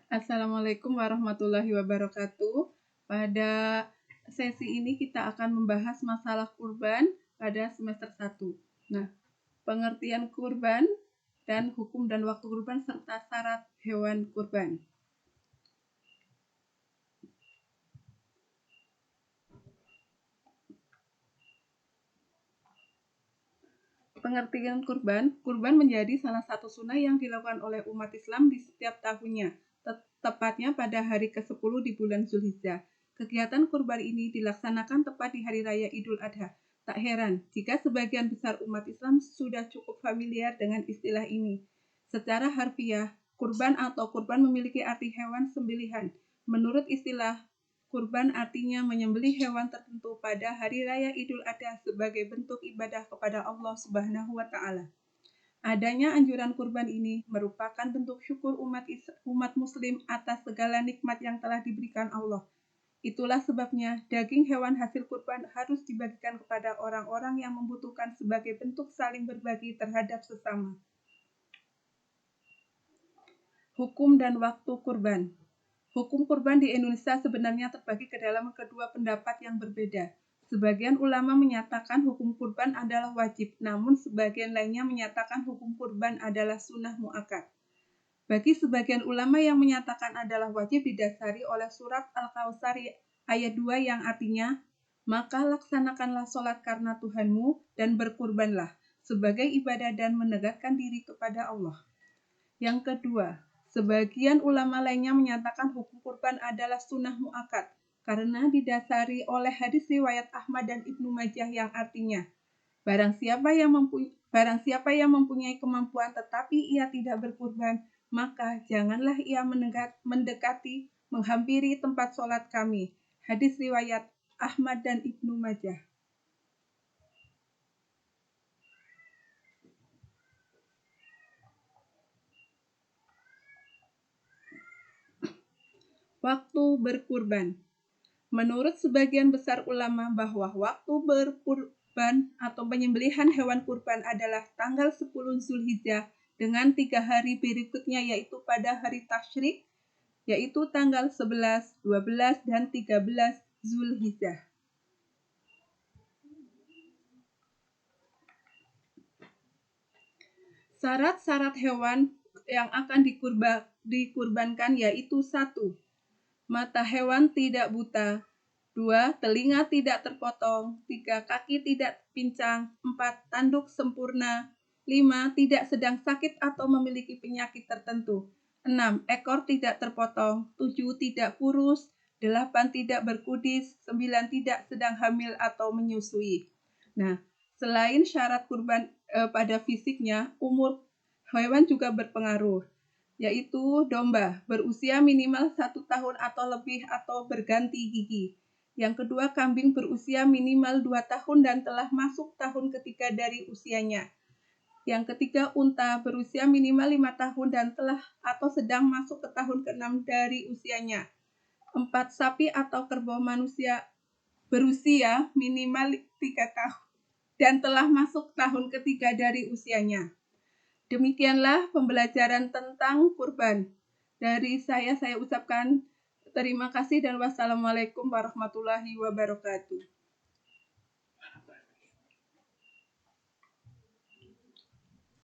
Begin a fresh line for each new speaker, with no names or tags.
Assalamualaikum warahmatullahi wabarakatuh. Pada sesi ini kita akan membahas masalah kurban pada semester 1. Nah, pengertian kurban dan hukum dan waktu kurban serta syarat hewan kurban. Pengertian kurban menjadi salah satu sunnah yang dilakukan oleh umat Islam di setiap tahunnya, tepatnya pada hari ke-10 di bulan Zulhijjah. Kegiatan kurban ini dilaksanakan tepat di Hari Raya Idul Adha. Tak heran jika sebagian besar umat Islam sudah cukup familiar dengan istilah ini. Secara harfiah, kurban atau kurban memiliki arti hewan sembelihan. Menurut istilah, kurban artinya menyembelih hewan tertentu pada Hari Raya Idul Adha sebagai bentuk ibadah kepada Allah Subhanahu wa Ta'ala. Adanya anjuran kurban ini merupakan bentuk syukur umat Muslim atas segala nikmat yang telah diberikan Allah. Itulah sebabnya daging hewan hasil kurban harus dibagikan kepada orang-orang yang membutuhkan sebagai bentuk saling berbagi terhadap sesama. Hukum dan waktu kurban. Hukum kurban di Indonesia sebenarnya terbagi ke dalam kedua pendapat yang berbeda. Sebagian ulama menyatakan hukum kurban adalah wajib, namun sebagian lainnya menyatakan hukum kurban adalah sunnah muakkad. Bagi sebagian ulama yang menyatakan adalah wajib didasari oleh surat Al-Kautsar ayat 2 yang artinya, maka laksanakanlah sholat karena Tuhanmu dan berkurbanlah sebagai ibadah dan menegakkan diri kepada Allah. Yang kedua, sebagian ulama lainnya menyatakan hukum kurban adalah sunnah muakkad karena didasari oleh hadis riwayat Ahmad dan Ibnu Majah yang artinya, barang siapa yang mempunyai kemampuan tetapi ia tidak berkurban, maka janganlah ia mendekati, menghampiri tempat sholat kami. Hadis riwayat Ahmad dan Ibnu Majah. Waktu berkurban. Menurut sebagian besar ulama bahwa waktu berkurban atau penyembelihan hewan kurban adalah tanggal 10 Zulhijjah dengan 3 hari berikutnya yaitu pada hari Tasyrik, yaitu tanggal 11, 12, dan 13 Zulhijjah. Syarat-syarat hewan yang akan dikurbankan yaitu 1. Mata hewan tidak buta. 2. Telinga tidak terpotong. 3. Kaki tidak pincang. 4. Tanduk sempurna. 5. Tidak sedang sakit atau memiliki penyakit tertentu. 6. Ekor tidak terpotong. 7. Tidak kurus. 8. Tidak berkudis. 9. Tidak sedang hamil atau menyusui. Nah, selain syarat kurban pada fisiknya, umur hewan juga berpengaruh, yaitu domba berusia minimal 1 tahun atau lebih atau berganti gigi. Yang kedua, kambing berusia minimal 2 tahun dan telah masuk tahun ketiga dari usianya. Yang ketiga, unta berusia minimal 5 tahun dan telah atau sedang masuk ke tahun ke-6 dari usianya. 4. Sapi atau kerbau manusia berusia minimal 3 tahun dan telah masuk tahun ketiga dari usianya. Demikianlah pembelajaran tentang kurban. Dari saya ucapkan terima kasih dan wassalamualaikum warahmatullahi wabarakatuh.